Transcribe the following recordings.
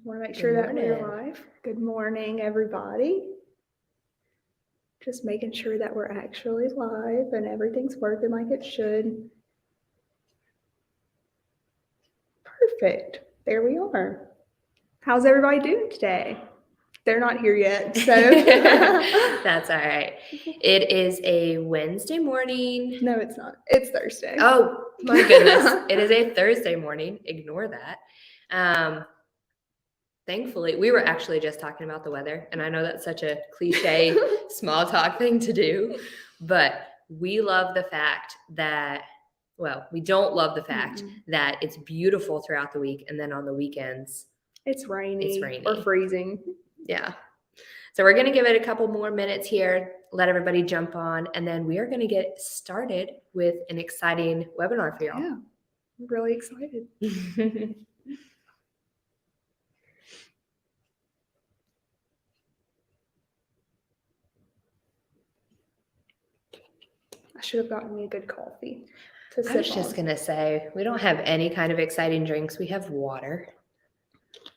Want to make sure that we're live. Good morning, everybody. Just making sure that we're actually live and everything's working like it should. Perfect. There we are. How's everybody doing today? They're not here yet, so. That's all right. It is a Wednesday morning. No, it's not. It's Thursday. Oh, my goodness. It is a Thursday morning. Ignore that. Thankfully, we were actually just talking about the weather, and I know that's such a cliche small talk thing to do, but we love the fact that, well, we don't love the fact that it's beautiful throughout the week, and then on the weekends, it's rainy or freezing. Yeah. So we're going to give it a couple more minutes here, let everybody jump on, and then we are going to get started with an exciting webinar for y'all. Yeah, I'm really excited. I should have gotten me a good coffee to sip on. I was just going to say, we don't have any kind of exciting drinks. We have water.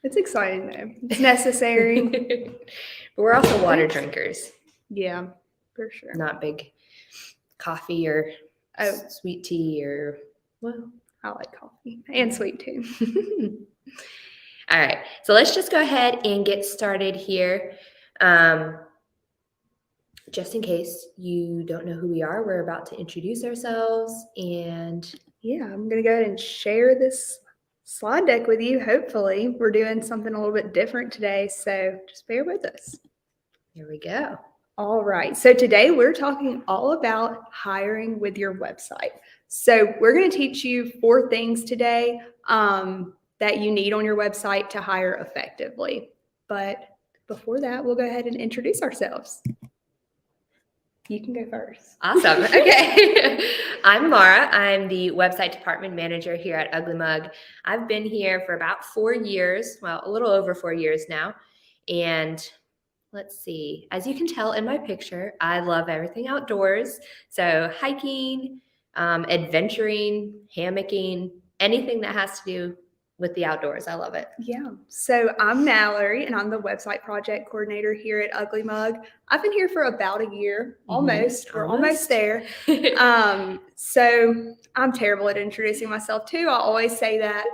It's exciting, though. It's necessary. But we're also water drinkers. Yeah, for sure. Not big coffee or sweet tea or, well. I like coffee and sweet tea. All right. So let's just go ahead and get started here. Just in case you don't know who we are, we're about to introduce ourselves. And yeah, I'm going to go ahead and share this slide deck with you. Hopefully, we're doing something a little bit different today, so just bear with us. Here we go. All right. So today we're talking all about hiring with your website. So we're going to teach you 4 things today that you need on your website to hire effectively. But before that, we'll go ahead and introduce ourselves. You can go first. Awesome. Okay. I'm Mara. I'm the website department manager here at Ugly Mug. I've been here for about 4 years, well, a little over 4 years now. And let's see, as you can tell in my picture, I love everything outdoors. So hiking, adventuring, hammocking, anything that has to do with the outdoors. I love it. Yeah. So I'm Mallory, and I'm the website project coordinator here at Ugly Mug. I've been here for about a year, almost. We're almost there. So I'm terrible at introducing myself too. I always say that.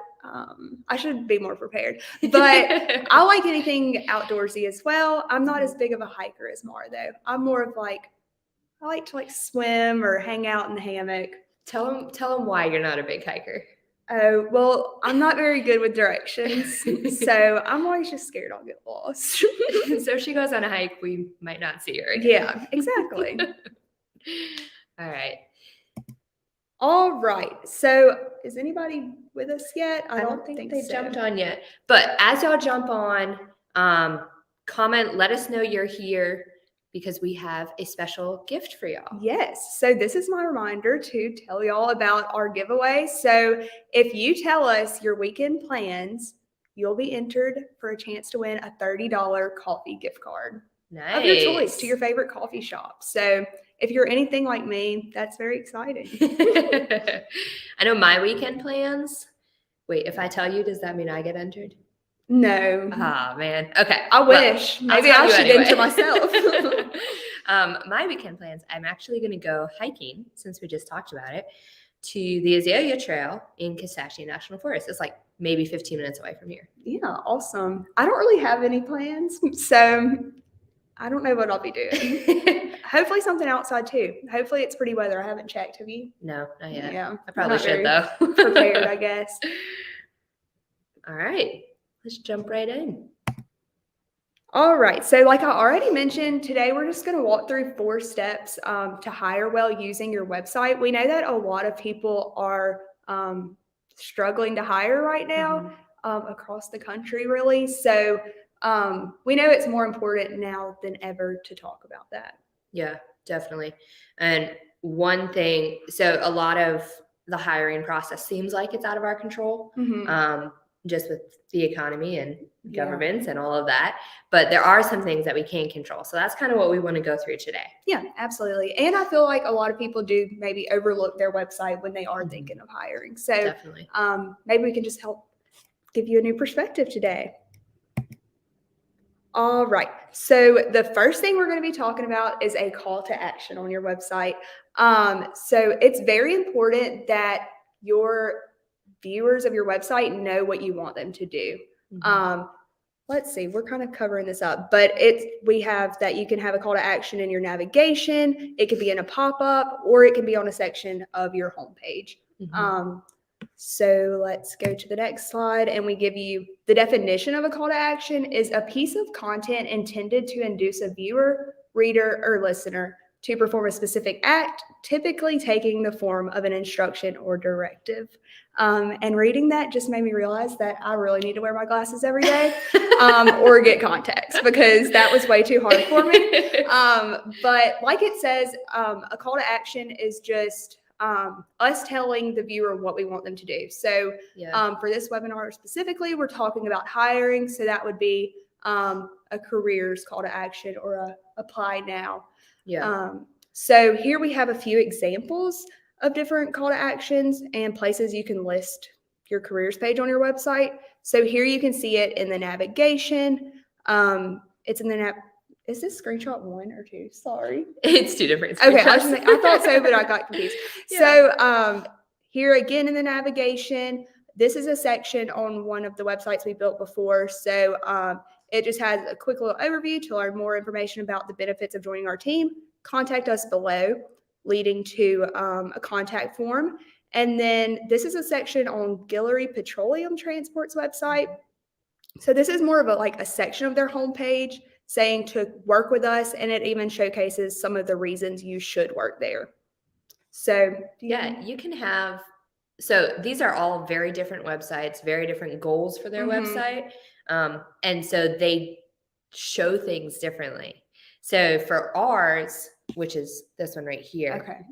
I should be more prepared, but I like anything outdoorsy as well. I'm not as big of a hiker as Mara, though. I'm more of I like to swim or hang out in the hammock. Tell them why you're not a big hiker. Oh, well, I'm not very good with directions, so I'm always just scared I'll get lost. So if she goes on a hike, we might not see her again. Yeah, exactly. All right. So is anybody with us yet? I don't think they jumped on yet. But as y'all jump on, comment, let us know you're here, because we have a special gift for y'all. Yes. So this is my reminder to tell y'all about our giveaway. So if you tell us your weekend plans, you'll be entered for a chance to win a $30 coffee gift card. Nice. Of your choice to your favorite coffee shop. So if you're anything like me, that's very exciting. I know my weekend plans. Wait, if I tell you, does that mean I get entered? No. Oh, man. Okay. I wish. Maybe I should enter myself. My weekend plans, I'm actually going to go hiking, since we just talked about it, to the Azalea Trail in Kisatchie National Forest. It's maybe 15 minutes away from here. Yeah, awesome. I don't really have any plans, so I don't know what I'll be doing. Hopefully something outside too. Hopefully it's pretty weather. I haven't checked. Have you? No, not yet. Yeah. I probably should, though. Prepared, I guess. All right. Let's jump right in. All right. So like I already mentioned, today we're just going to walk through 4 steps to hire well using your website. We know that a lot of people are struggling to hire right now across the country, really. So we know it's more important now than ever to talk about that. Yeah, definitely. And one thing, so a lot of the hiring process seems like it's out of our control. Just with the economy and governments and all of that. But there are some things that we can control. So that's kind of what we want to go through today. Yeah, absolutely. And I feel like a lot of people do maybe overlook their website when they are thinking of hiring. So definitely. Maybe we can just help give you a new perspective today. All right. So the first thing we're going to be talking about is a call to action on your website. So it's very important that your viewers of your website know what you want them to do. Let's see, we're kind of covering this up, but we have that you can have a call to action in your navigation. It could be in a pop-up, or it can be on a section of your homepage. So let's go to the next slide, and we give you the definition of a call to action is a piece of content intended to induce a viewer, reader, or listener to perform a specific act, typically taking the form of an instruction or directive. And reading that just made me realize that I really need to wear my glasses every day or get contacts, because that was way too hard for me. But like it says, a call to action is just us telling the viewer what we want them to do. So for this webinar specifically, we're talking about hiring. So that would be a careers call to action or a apply now. So here we have a few examples of different call to actions and places you can list your careers page on your website. So here you can see it in the navigation. It's in the Is this screenshot 1 or 2? Sorry. It's 2 different screenshots. Okay, I thought so, but I got confused. So here again in the navigation, this is a section on one of the websites we built before. So it just has a quick little overview to learn more information about the benefits of joining our team. Contact us below, leading to a contact form. And then this is a section on Guillory Petroleum Transport's website. So this is more of a section of their homepage saying to work with us, and it even showcases some of the reasons you should work there. So you can have, so these are all very different websites, very different goals for their website. And so they show things differently. So for ours, which is this one right here,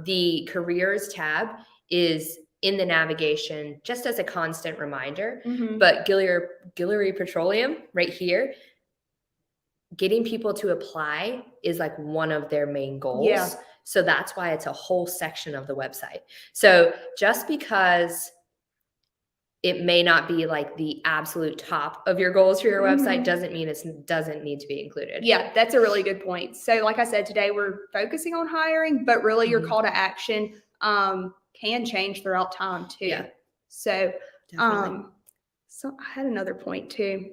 the careers tab is in the navigation just as a constant reminder. But Guillory Petroleum right here, getting people to apply is like one of their main goals. So that's why it's a whole section of the website. So just because it may not be like the absolute top of your goals for your website doesn't mean it doesn't need to be included. Yeah, that's a really good point. So like I said, today we're focusing on hiring, but really your call to action can change throughout time too. So so I had another point too.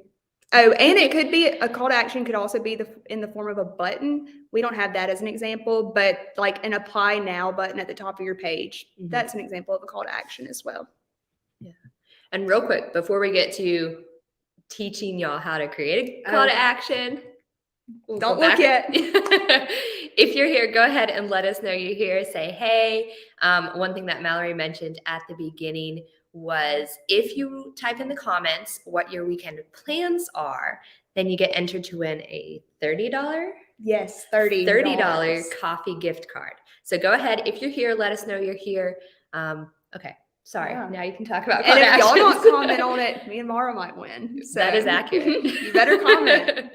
Oh, and it could be a call to action could also be in the form of a button. We don't have that as an example, but like an apply now button at the top of your page. That's an example of a call to action as well. And real quick, before we get to teaching y'all how to create a call to action, don't look yet. If you're here, go ahead and let us know you're here. Say, hey. One thing that Mallory mentioned at the beginning was if you type in the comments what your weekend plans are, then you get entered to win a $30? Yes, $30 coffee gift card. So go ahead. If you're here, let us know you're here. Okay. Sorry. Now you can talk about call to actions. And if y'all don't comment on it, me and Mara might win. So that is accurate. You better comment.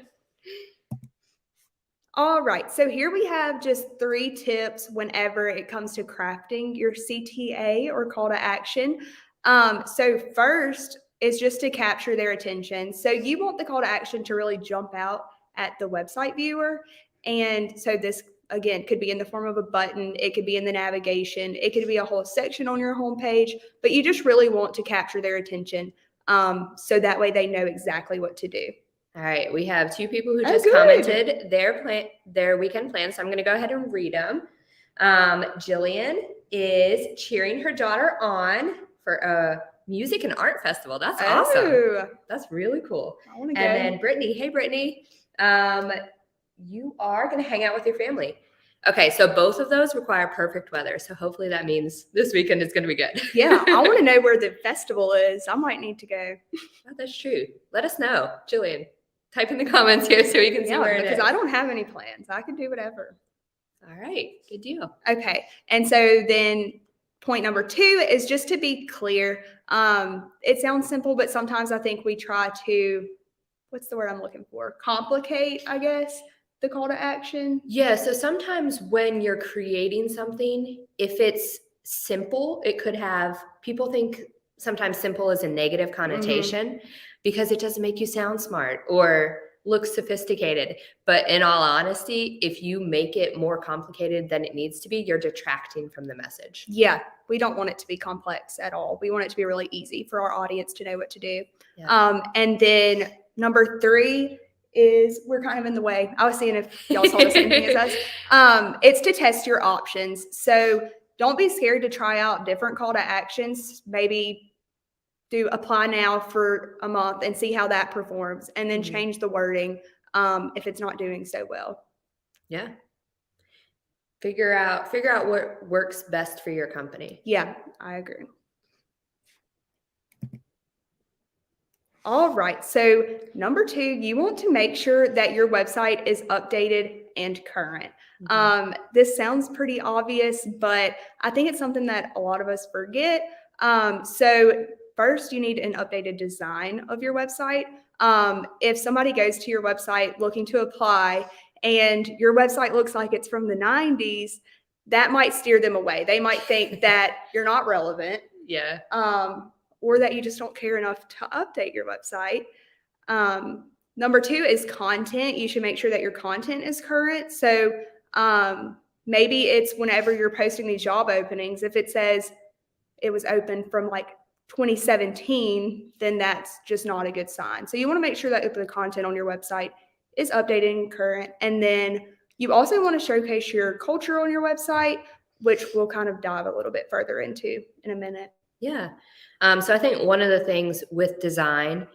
All right. So here we have just 3 tips whenever it comes to crafting your CTA or call to action. So first is just to capture their attention. So you want the call to action to really jump out at the website viewer. And so this, again, could be in the form of a button. It could be in the navigation. It could be a whole section on your homepage, but you just really want to capture their attention. So that way they know exactly what to do. All right. We have 2 people who just commented their weekend plans. So I'm going to go ahead and read them. Jillian is cheering her daughter on for a music and art festival. That's awesome. That's really cool. I want to go. And then Brittany, hey Brittany, you are going to hang out with your family. Okay, so both of those require perfect weather. So hopefully that means this weekend is going to be good. Yeah, I want to know where the festival is. I might need to go. Oh, that's true. Let us know, Jillian. Type in the comments here so we can see where it is. Because I don't have any plans. I can do whatever. All right, good deal. Okay, and so then point number 2 is just to be clear. It sounds simple, but sometimes I think we try to, what's the word I'm looking for? Complicate, I guess, the call to action. Yeah, so sometimes when you're creating something, if it's simple, it could have, people think sometimes simple is a negative connotation because it doesn't make you sound smart or look sophisticated. But in all honesty, if you make it more complicated than it needs to be, you're detracting from the message. Yeah, we don't want it to be complex at all. We want it to be really easy for our audience to know what to do. Yeah. And then number 3 is, we're kind of in the way. I was seeing if y'all saw the same thing as us. It's to test your options. So don't be scared to try out different call to actions. Maybe do apply now for a month and see how that performs, and then change the wording if it's not doing so well. Yeah. Figure out what works best for your company. Yeah, I agree. All right. So number 2, you want to make sure that your website is updated and current. This sounds pretty obvious, but I think it's something that a lot of us forget. So first, you need an updated design of your website. If somebody goes to your website looking to apply and your website looks like it's from the 90s, that might steer them away. They might think that you're not relevant. Yeah. Or that you just don't care enough to update your website. Number 2 is content. You should make sure that your content is current. So maybe it's whenever you're posting these job openings, if it says it was open from like 2017, then that's just not a good sign. So you want to make sure that the content on your website is updated and current. And then you also want to showcase your culture on your website, which we'll kind of dive a little bit further into in a minute. Yeah. So I think one of the things with design,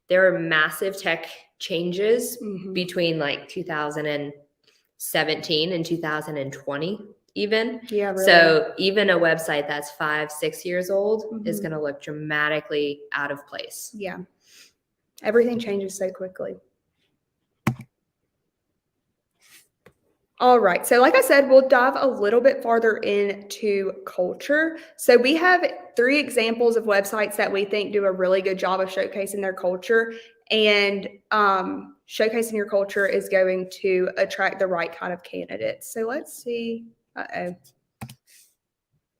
there are massive tech changes between like 2017 and 2020 even. Yeah, really. So even a website that's 5-6 years old is going to look dramatically out of place. Yeah. Everything changes so quickly. All right. So like I said, we'll dive a little bit farther into culture. So we have 3 examples of websites that we think do a really good job of showcasing their culture. And showcasing your culture is going to attract the right kind of candidates. So let's see. So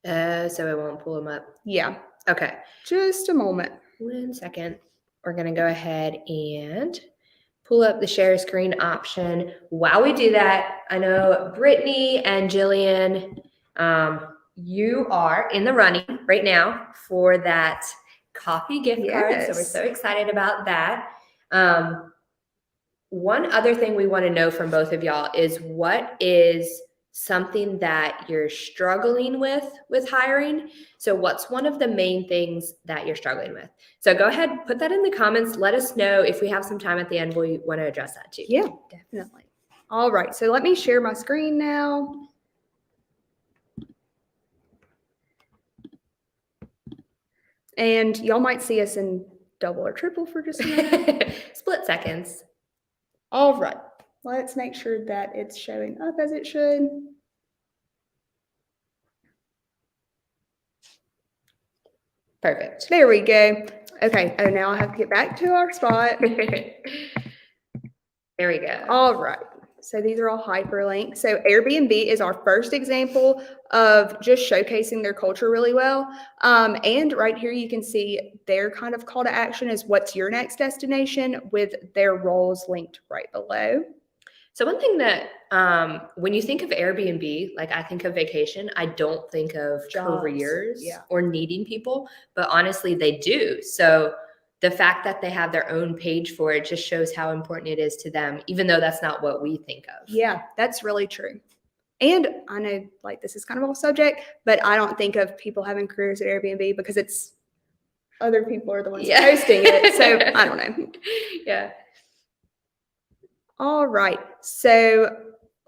it won't pull them up. Yeah. Okay. Just a moment. 1 second. We're going to go ahead and pull up the share screen option. While we do that, I know Brittany and Jillian, you are in the running right now for that coffee gift card. So we're so excited about that. One other thing we want to know from both of y'all is, what is something that you're struggling with hiring? So what's one of the main things that you're struggling with? So go ahead, put that in the comments. Let us know. If we have some time at the end, we want to address that too. Yeah, definitely. All right. So let me share my screen now. And y'all might see us in double or triple for just a minute. Split seconds. All right. Let's make sure that it's showing up as it should. Perfect. There we go. Okay. Oh, now I have to get back to our spot. There we go. All right. So these are all hyperlinks. So Airbnb is our first example of just showcasing their culture really well. And right here, you can see their kind of call to action is, what's your next destination, with their roles linked right below. So one thing that when you think of Airbnb, like I think of vacation, I don't think of careers or needing people, but honestly, they do. So the fact that they have their own page for it just shows how important it is to them, even though that's not what we think of. Yeah, that's really true. And I know, like, this is kind of off subject, but I don't think of people having careers at Airbnb because it's other people are the ones posting it. So I don't know. Yeah. All right. So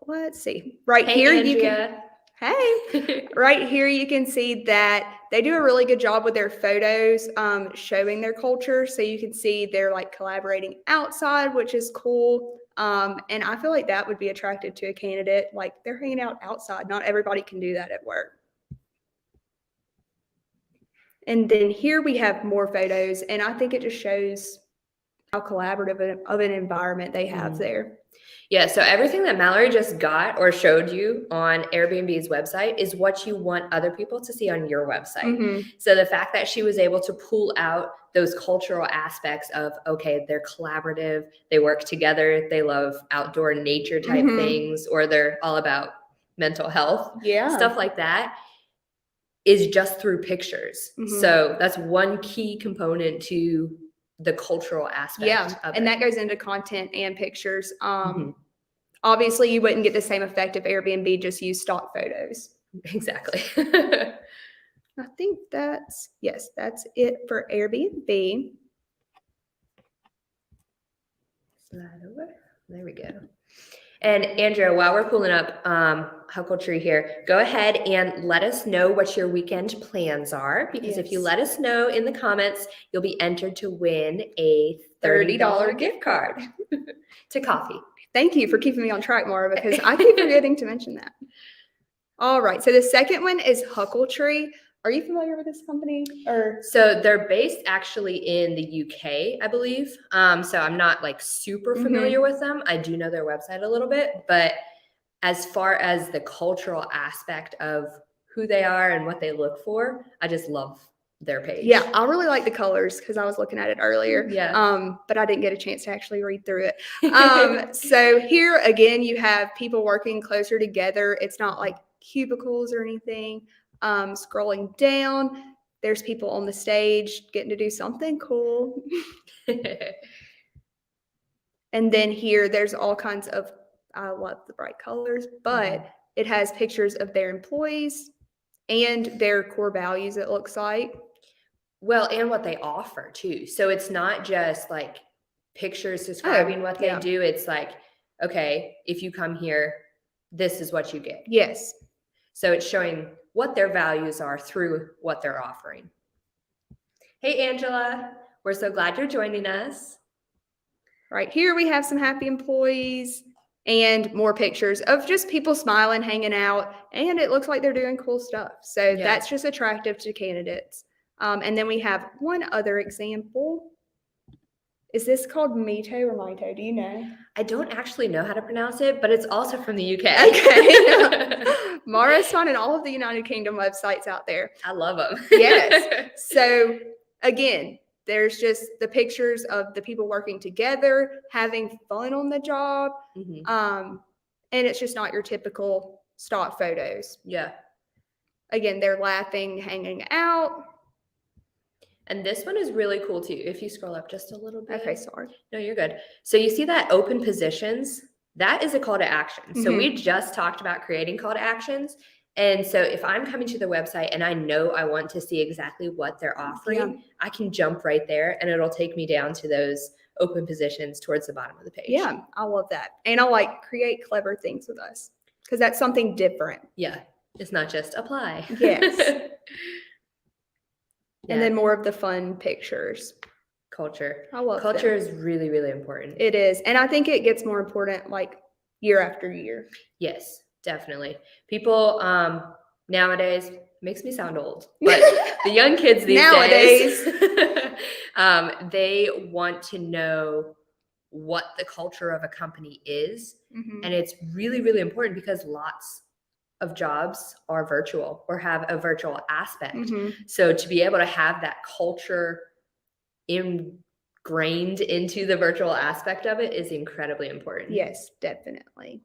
let's see. Right here, Andrea. you can. Hey, right here you can see that they do a really good job with their photos, showing their culture. So you can see they're like collaborating outside, which is cool. And I feel like that would be attractive to a candidate. Like, they're hanging out outside. Not everybody can do that at work. And then here we have more photos, and I think it just shows how collaborative of an environment they have there. Yeah, so everything that Mallory just got or showed you on Airbnb's website is what you want other people to see on your website. Mhm. So the fact that she was able to pull out those cultural aspects of, okay, they're collaborative, they work together, they love outdoor nature type Mhm. things, or they're all about mental health, Yeah. stuff like that, is just through pictures. Mhm. So that's one key component to the cultural aspect Yeah, of and it. that goes into content and pictures. Mhm. Obviously, you wouldn't get the same effect if Airbnb just used stock photos. Exactly. I think that's it for Airbnb. Slide over. There we go. And Andrea, while we're pulling up Huckle Tree here, go ahead and let us know what your weekend plans are. Because if you Yes. let us know in the comments, you'll be entered to win a $30 gift card to coffee. Thank you for keeping me on track, Mara, because I keep forgetting to mention that. All right, so the second one is Huckle Tree. Are you familiar with this company? Or So they're based actually in the UK, I believe. So I'm not like super familiar with them. I do know their website a little bit, but as far as the cultural aspect of who they are and what they look for, I just love their page. yeah, I really like the colors because I was looking at it earlier. Yeah. But I didn't get a chance to actually read through it. So here again, you have people working closer together. It's not like cubicles or anything. Scrolling down, there's people on the stage getting to do something cool. And then here, there's all kinds of, I love the bright colors, but it has pictures of their employees and their core values, it looks like. Well, and what they offer too. So it's not just like pictures describing what they yeah. do. It's like, okay, if you come here, this is what you get. Yes. So it's showing what their values are through what they're offering. Hey, Angela, we're so glad you're joining us. Right here, we have some happy employees and more pictures of just people smiling, hanging out, and it looks like they're doing cool stuff. So Yeah. that's just attractive to candidates. And then we have one other example. Is this called Mito or Mito? Do you know? I don't actually know how to pronounce it, but it's also from the UK. Okay. Mara's finding all of the United Kingdom websites out there. I love them. Yes. So again, there's just the pictures of the people working together, having fun on the job. Mhm. And it's just not your typical stock photos. Yeah. Again, they're laughing, hanging out. And this one is really cool too. If you scroll up just a little bit. Okay, sorry. No, you're good. So you see that open positions? That is a call to action. So we just talked about creating call to actions. And so if I'm coming to the website and I know I want to see exactly what they're offering, I can jump right there and it'll take me down to those open positions towards the bottom of the page. Yeah, I love that. And I like create clever things with us because that's something different. Yeah, it's not just apply. Yes. Yeah. And then more of the fun pictures. Culture. I love Culture them. is really, really important. It is. And I think it gets more important like year after year. Yes, definitely. People nowadays, makes me sound old, but the young kids these days, they want to know what the culture of a company is. And it's really, really important because lots of jobs are virtual or have a virtual aspect. So to be able to have that culture ingrained into the virtual aspect of it is incredibly important. Yes, definitely.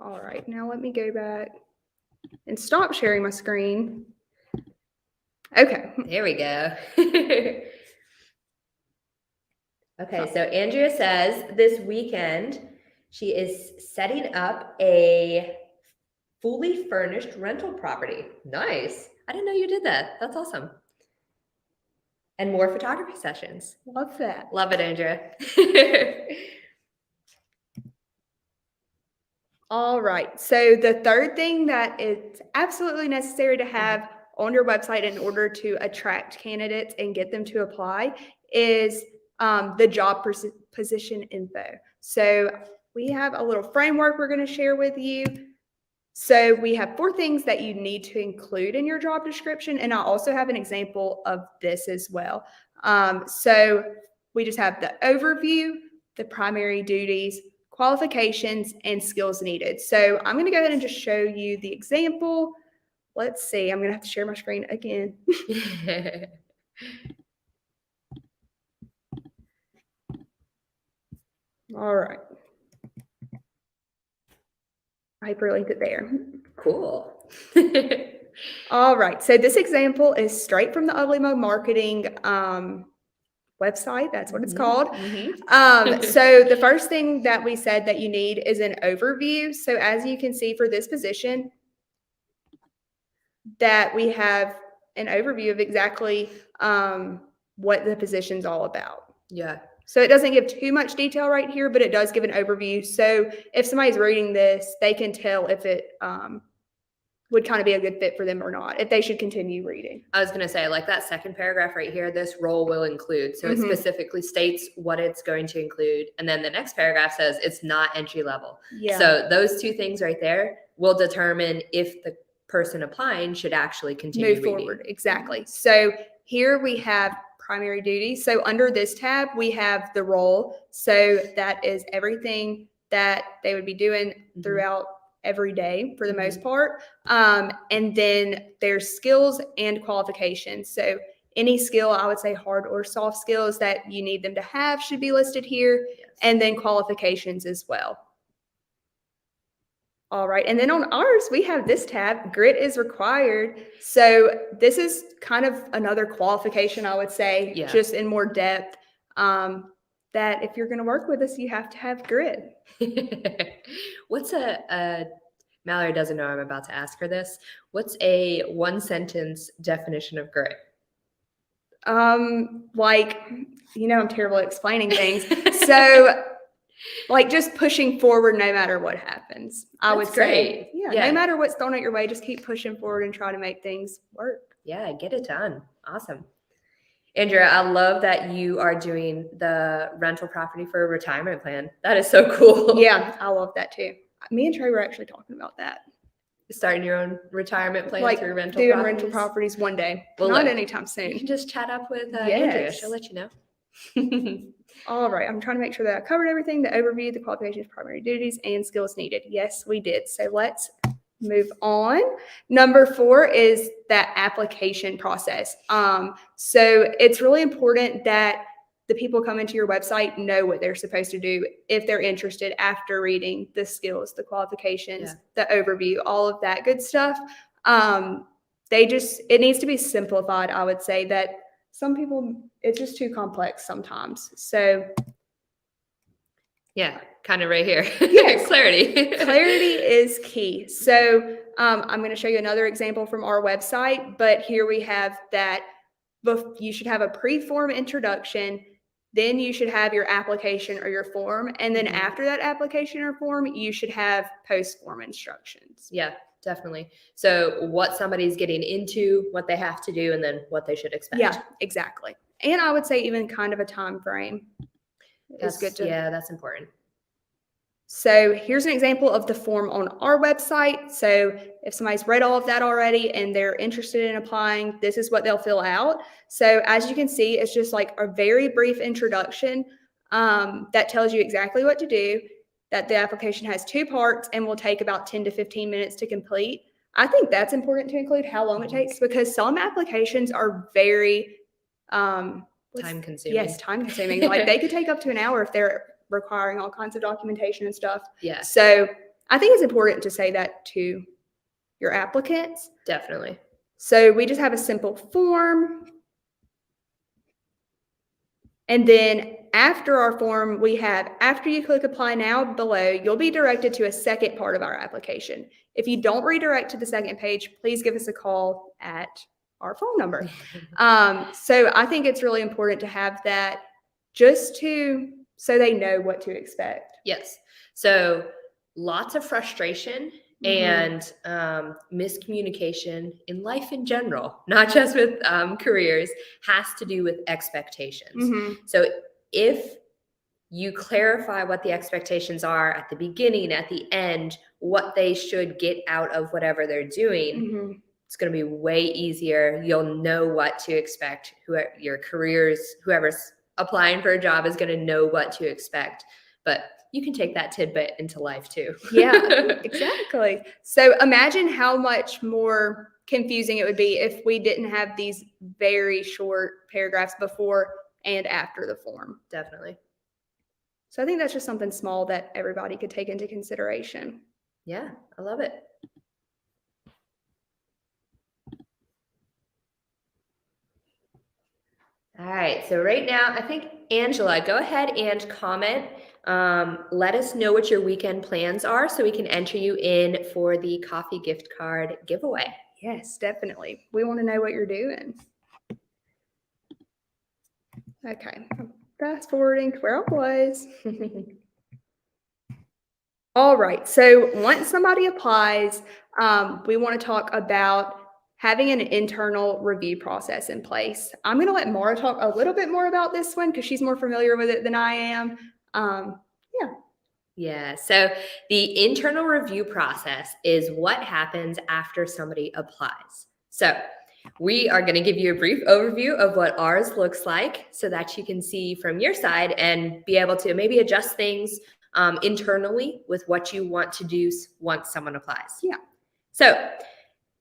All right, now let me go back and stop sharing my screen. Okay. There we go. Okay, so Andrea says this weekend she is setting up a fully furnished rental property. Nice. I didn't know you did that. That's awesome. And more photography sessions. Love that. Love it, Andrea. All right. So the third thing that is absolutely necessary to have on your website in order to attract candidates and get them to apply is the job position info. So we have a little framework we're going to share with you. So we have 4 things that you need to include in your job description. And I also have an example of this as well. So we just have the overview, the primary duties, qualifications, and skills needed. So I'm going to go ahead and just show you the example. Let's see. I'm going to have to share my screen again. All right. I hyperlinked it there. Cool. All right. So this example is straight from the Ugly Mug Marketing website. That's what it's called. So the first thing that we said that you need is an overview. So as you can see for this position, that we have an overview of exactly what the position's all about. Yeah. So it doesn't give too much detail right here, but it does give an overview. So if somebody's reading this, they can tell if it would kind of be a good fit for them or not, if they should continue reading. I was going to say, like that second paragraph right here, this role will include. So it specifically states what it's going to include. And then the next paragraph says it's not entry level. Yeah. So those two things right there will determine if the person applying should actually continue move reading. Forward. Exactly. So here we have primary duties. So under this tab, we have the role. So that is everything that they would be doing throughout every day for the most part. And then there's skills and qualifications. So any skill, I would say hard or soft skills that you need them to have should be listed here. Yes. And then qualifications as well. All right. And then on ours, we have this tab, grit is required. So this is kind of another qualification, I would say, just in more depth, that if you're going to work with us, you have to have grit. What's Mallory doesn't know I'm about to ask her this. What's a one sentence definition of grit? Like, I'm terrible at explaining things. So like just pushing forward no matter what happens. I would say. Yeah, no matter what's thrown at your way, just keep pushing forward and try to make things work. Yeah, get it done. Awesome. Andrea, I love that you are doing the rental property for a retirement plan. That is so cool. Yeah, I love that too. Me and Trey were actually talking about that. Starting your own retirement plan like through rental doing properties? rental properties one day. Well, not anytime soon. You can just chat up with Andrea. She'll let you know. All right. I'm trying to make sure that I covered everything, the overview, the qualifications, primary duties, and skills needed. Yes, we did. So let's move on. Number 4 is that application process. So it's really important that the people come into your website know what they're supposed to do if they're interested after reading the skills, the qualifications, the overview, all of that good stuff. It needs to be simplified. I would say that some people, it's just too complex sometimes. So yeah, kind of right here. Yes. Clarity. Clarity is key. So I'm going to show you another example from our website, but here we have that you should have a pre-form introduction, then you should have your application or your form, and then after that application or form, you should have post-form instructions. Yeah, definitely. So what somebody's getting into, what they have to do, and then what they should expect. Yeah, exactly. And I would say even kind of a time frame is good to. Yeah, that's important. So here's an example of the form on our website. So if somebody's read all of that already and they're interested in applying, this is what they'll fill out. So as you can see, it's just like a very brief introduction that tells you exactly what to do, that the application has 2 parts and will take about 10 to 15 minutes to complete. I think that's important to include how long it takes, because some applications are very time consuming. Yes, time consuming. Like they could take up to an hour if they're requiring all kinds of documentation and stuff. Yeah. So I think it's important to say that to your applicants. Definitely. So we just have a simple form. And then after our form, we have, after you click apply now below, you'll be directed to a second part of our application. If you don't redirect to the second page, please give us a call at our phone number. So I think it's really important to have that so they know what to expect. Yes. So lots of frustration and miscommunication in life in general, not just with careers, has to do with expectations. So if you clarify what the expectations are at the beginning, at the end, what they should get out of whatever they're doing, it's going to be way easier. You'll know what to expect, whoever's applying for a job is going to know what to expect. But you can take that tidbit into life too. Yeah, exactly. So imagine how much more confusing it would be if we didn't have these very short paragraphs before and after the form. Definitely. So I think that's just something small that everybody could take into consideration. Yeah, I love it. All right, so right now, I think, Angela, go ahead and comment. Let us know what your weekend plans are so we can enter you in for the coffee gift card giveaway. Yes, definitely. We want to know what you're doing. Okay, fast forwarding to where I was. All right, so once somebody applies, we want to talk about having an internal review process in place. I'm going to let Mara talk a little bit more about this one because she's more familiar with it than I am. Yeah, so the internal review process is what happens after somebody applies. So we are going to give you a brief overview of what ours looks like so that you can see from your side and be able to maybe adjust things internally with what you want to do once someone applies. Yeah. So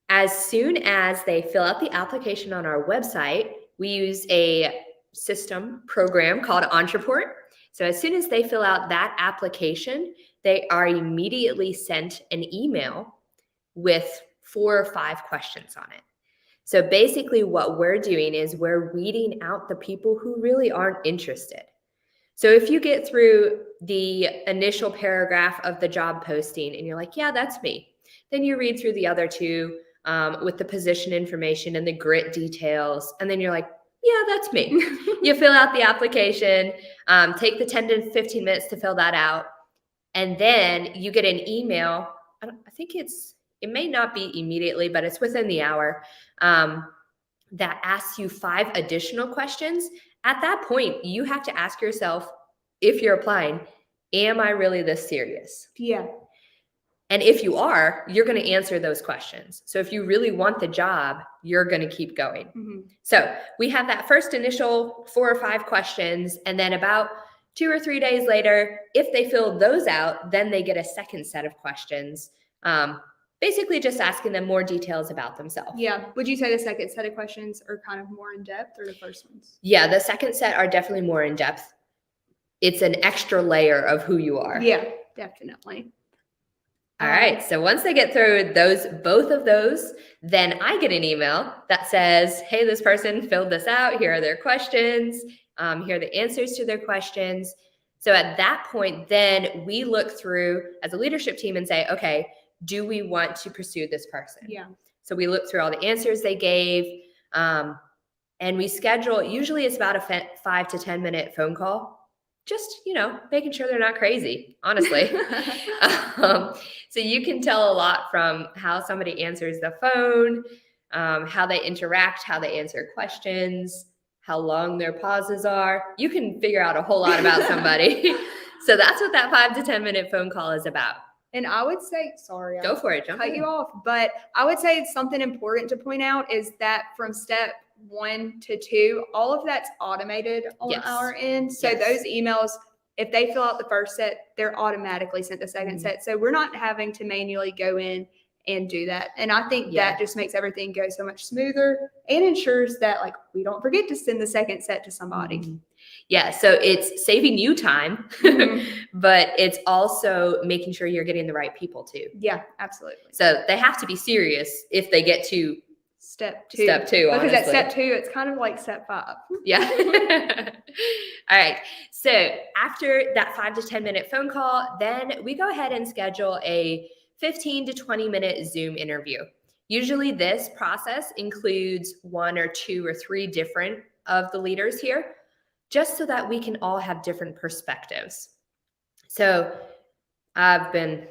as soon as they fill out the application on our website, we use a system program called Ontraport. So as soon as they fill out that application, they are immediately sent an email with 4 or 5 questions on it. So basically what we're doing is we're weeding out the people who really aren't interested. So if you get through the initial paragraph of the job posting and you're like, yeah, that's me, then you read through the other 2 with the position information and the grit details. And then you're like, yeah, that's me. You fill out the application, take the 10 to 15 minutes to fill that out. And then you get an email. I think it may not be immediately, but it's within the hour that asks you 5 additional questions. At that point, you have to ask yourself, if you're applying, am I really this serious? Yeah. And if you are, you're going to answer those questions. So if you really want the job, you're going to keep going. Mm-hmm. So we have that first initial 4 or 5 questions. And then about 2 or 3 days later, if they fill those out, then they get a second set of questions. Basically just asking them more details about themselves. Yeah. Would you say the second set of questions are kind of more in depth or the first ones? Yeah, the second set are definitely more in depth. It's an extra layer of who you are. Yeah, definitely. All right. So once they get through both of those, then I get an email that says, hey, this person filled this out. Here are their questions. Here are the answers to their questions. So at that point, then we look through as a leadership team and say, okay, do we want to pursue this person? Yeah. So we look through all the answers they gave, and we schedule, usually it's about a 5 to 10 minute phone call. Just, making sure they're not crazy, honestly. So you can tell a lot from how somebody answers the phone, how they interact, how they answer questions, how long their pauses are. You can figure out a whole lot about somebody. So that's what that 5 to 10 minute phone call is about. And I would say, sorry, Go for it. Cut you off. But I would say it's something important to point out is that from step 1 to 2, all of that's automated on our end. So those emails, if they fill out the first set, they're automatically sent the second set. So we're not having to manually go in and do that. And I think that just makes everything go so much smoother and ensures that we don't forget to send the second set to somebody. Mm-hmm. Yeah, so it's saving you time, but it's also making sure you're getting the right people too. Yeah, absolutely. So they have to be serious if they get to step 2. Because honestly. At step 2, it's kind of like step 5. Yeah. All right. So after that 5 to 10 minute phone call, then we go ahead and schedule a 15 to 20 minute Zoom interview. Usually this process includes 1 or 2 or 3 different of the leaders here, just so that we can all have different perspectives. So I've been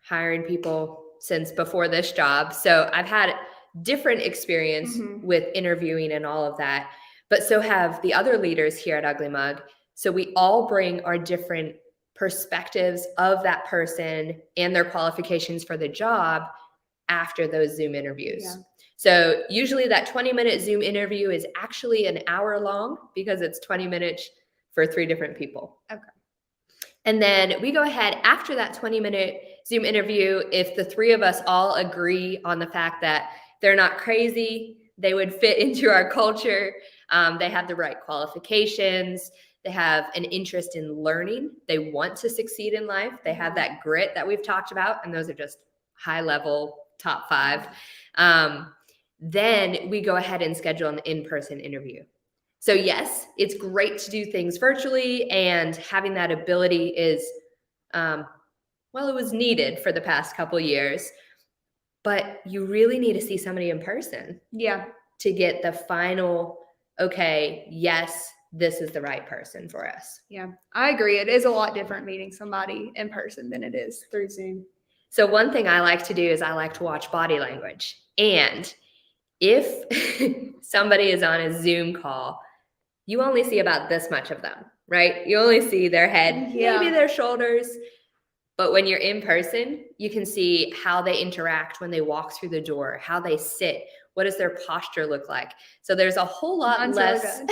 hiring people since before this job. So I've had different experience with interviewing and all of that. But so have the other leaders here at Ugly Mug. So we all bring our different perspectives of that person and their qualifications for the job after those Zoom interviews. Yeah. So usually that 20-minute Zoom interview is actually an hour long because it's 20 minutes for 3 different people. Okay. And then we go ahead after that 20-minute Zoom interview. If the 3 of us all agree on the fact that they're not crazy, they would fit into our culture, they have the right qualifications, they have an interest in learning, they want to succeed in life, they have that grit that we've talked about, and those are just high level top 5, then we go ahead and schedule an in-person interview. So yes, it's great to do things virtually, and having that ability is, well, it was needed for the past couple years, but you really need to see somebody in person. Yeah. To get the final, okay, yes, this is the right person for us. Yeah, I agree. It is a lot different meeting somebody in person than it is through Zoom. So one thing I like to do is I like to watch body language. And if somebody is on a Zoom call, you only see about this much of them, right? You only see their head, maybe their shoulders. But when you're in person, you can see how they interact when they walk through the door, how they sit, what does their posture look like. So there's a whole lot less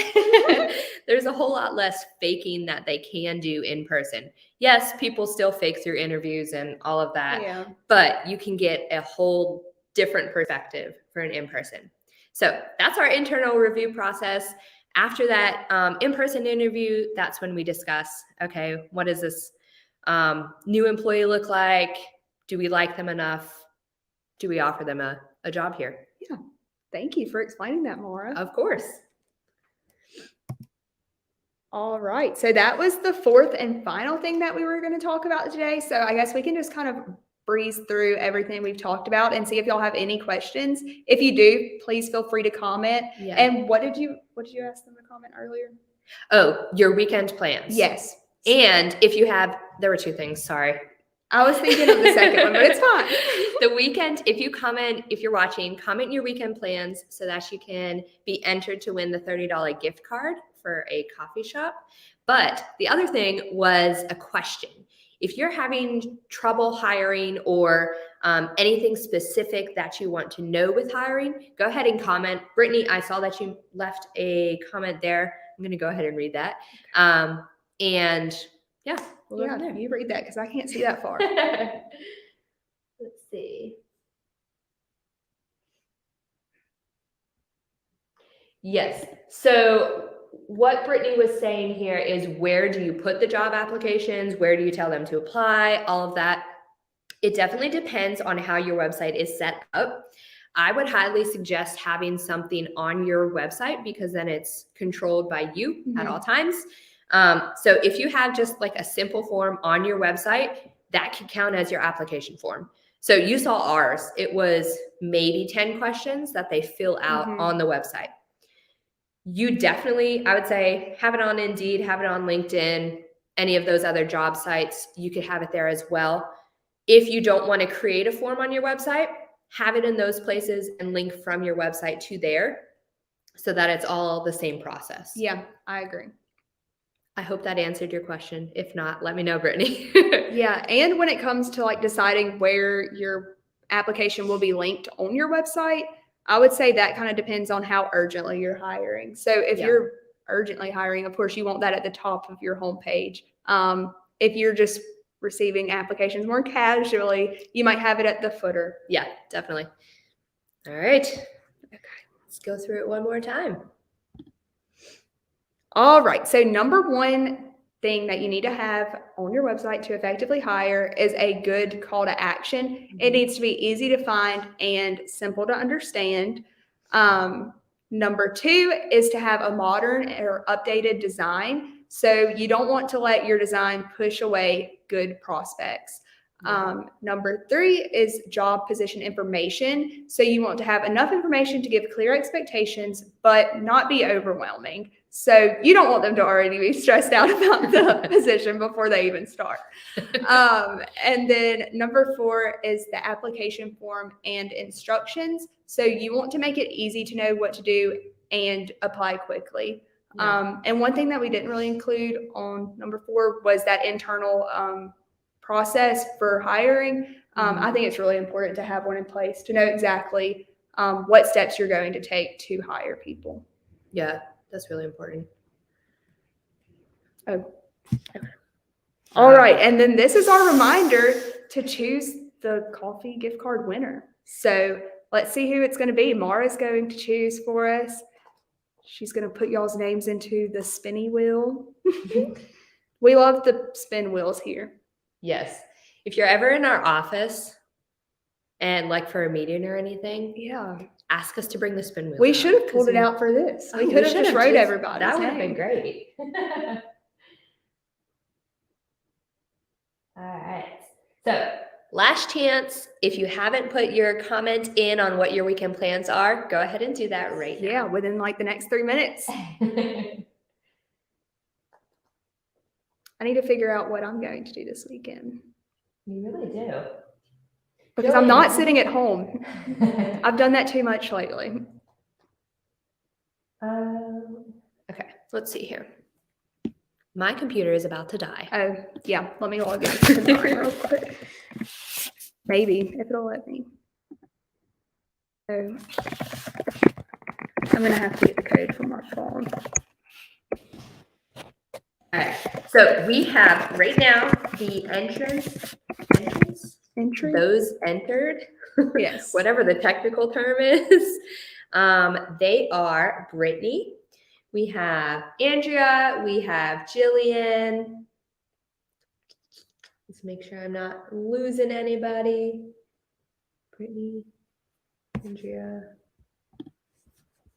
there's a whole lot less faking that they can do in person. Yes, people still fake through interviews and all of that, but you can get a whole different perspective for an in-person. So that's our internal review process. After that in-person interview, that's when we discuss, okay, what does this new employee look like? Do we like them enough? Do we offer them a job here? Yeah. Thank you for explaining that, Maura. Of course. All right. So that was the 4th and final thing that we were going to talk about today. So I guess we can just kind of breeze through everything we've talked about and see if y'all have any questions. If you do, please feel free to comment. Yeah. And what did you ask them to comment earlier? Oh, your weekend plans. Yes. And if you have, there were 2 things, sorry. I was thinking of the second one, but it's fine. The weekend, if you're watching, comment your weekend plans so that you can be entered to win the $30 gift card for a coffee shop. But the other thing was a question. If you're having trouble hiring or anything specific that you want to know with hiring, go ahead and comment. Brittany, I saw that you left a comment there. I'm going to go ahead and read that. And yeah, we'll go from there. You read that because I can't see that far. Let's see. Yes. So what Brittany was saying here is, where do you put the job applications? Where do you tell them to apply? All of that. It definitely depends on how your website is set up. I would highly suggest having something on your website because then it's controlled by you at all times. So if you have just like a simple form on your website, that could count as your application form. So you saw ours. It was maybe 10 questions that they fill out on the website. You definitely, I would say, have it on Indeed, have it on LinkedIn, any of those other job sites. You could have it there as well. If you don't want to create a form on your website, have it in those places and link from your website to there so that it's all the same process. Yeah, I agree. I hope that answered your question. If not, let me know, Brittany. Yeah, and when it comes to like deciding where your application will be linked on your website, I would say that kind of depends on how urgently you're hiring. So if you're urgently hiring, of course, you want that at the top of your homepage. If you're just receiving applications more casually, you might have it at the footer. Yeah, definitely. All right. Okay, let's go through it one more time. All right. So number 1 thing that you need to have on your website to effectively hire is a good call to action. It needs to be easy to find and simple to understand. Number 2 is to have a modern or updated design. So you don't want to let your design push away good prospects. Number 3 is job position information. So you want to have enough information to give clear expectations, but not be overwhelming. So you don't want them to already be stressed out about the position before they even start. And then number 4 is the application form and instructions. So you want to make it easy to know what to do and apply quickly. And one thing that we didn't really include on number 4 was that internal process for hiring. I think it's really important to have one in place to know exactly what steps you're going to take to hire people. Yeah, that's really important. All right. And then this is our reminder to choose the coffee gift card winner. So let's see who it's going to be. Mara's going to choose for us. She's going to put y'all's names into the spinny wheel. We love the spin wheels here. Yes. If you're ever in our office and like for a meeting or anything, Yeah. ask us to bring the spin wheel. We out, should have pulled 'cause it out for this. Oh, We could have should just wrote everybody. That would have been great. All right. So last chance. If you haven't put your comment in on what your weekend plans are, go ahead and do that right Yeah, within like the next 3 minutes. now. I need to figure out what I'm going to do this weekend. You really do. Because I'm not sitting at home. I've done that too much lately. Okay, let's see here. My computer is about to die. Oh, yeah. Let me log into mine real quick. Maybe, if it'll let me. So, I'm going to have to get the code from my phone. All right, so we have right now the entrance, Entry? those entered, Yes. whatever the technical term is. They are Brittany. We have Andrea. We have Jillian. Let's make sure I'm not losing anybody. Brittany, Andrea,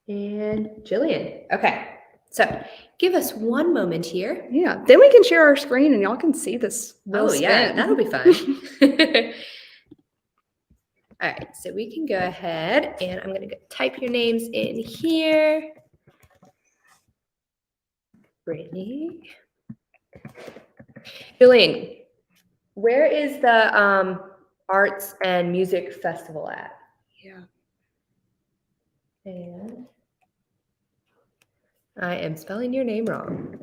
and Jillian. Okay, so give us one moment here. Yeah. Then we can share our screen and y'all can see this. Oh, yeah, that'll be fun. All right, so we can go ahead and I'm going to type your names in here. Brittany. Jillian, where is the Arts and Music Festival at? Yeah. And I am spelling your name wrong.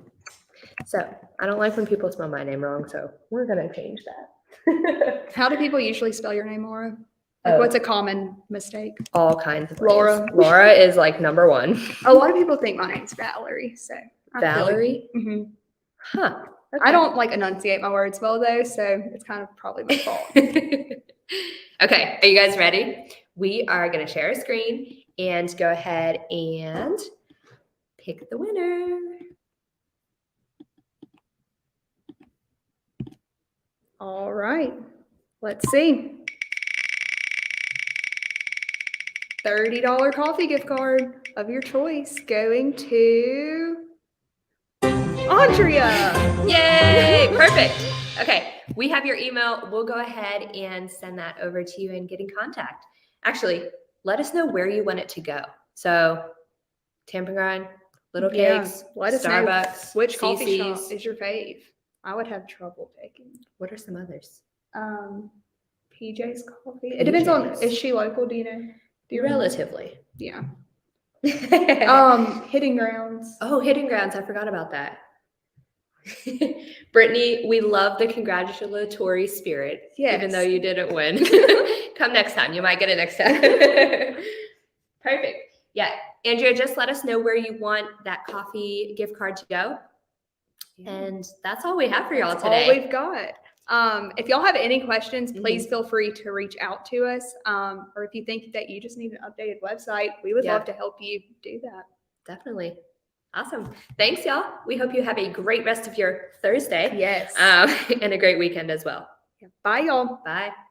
So I don't like when people spell my name wrong, so we're going to change that. How do people usually spell your name, Laura? Like, what's a common mistake? All kinds of ways. Laura. Laura is like number one. A lot of people think my name's Valerie, so. Valerie? Mhm. Huh. I don't like enunciate my words well though, so it's kind of probably my fault. Okay, are you guys ready? We are going to share a screen and go ahead and pick the winner. All right, let's see. $30 coffee gift card of your choice going to Andrea. Yay! Perfect. Okay, we have your email. We'll go ahead and send that over to you and get in contact. Actually, let us know where you want it to go. So, Tampa Grind, Little Cakes, let us know Starbucks, which coffee shop CC's. is your fave. I would have trouble picking. What are some others? PJ's Coffee. It depends on, PJ's. is she local? Do you know? Do you remember? Relatively. Yeah. Hitting Grounds. Oh, Hidden Grounds. I forgot about that. Brittany, we love the congratulatory spirit, even though Yes. you didn't win. Come next time. You might get it next time. Perfect. Yeah. Andrea, just let us know where you want that coffee gift card to go. And that's all we have for y'all That's today. all we've got. If y'all have any questions, please feel free to reach out to us. Or if you think that you just need an updated website, we would love to help you do that. Definitely. Awesome. Thanks, y'all. We hope you have a great rest of your Thursday. Yes. And a great weekend as well. Bye, y'all. Bye.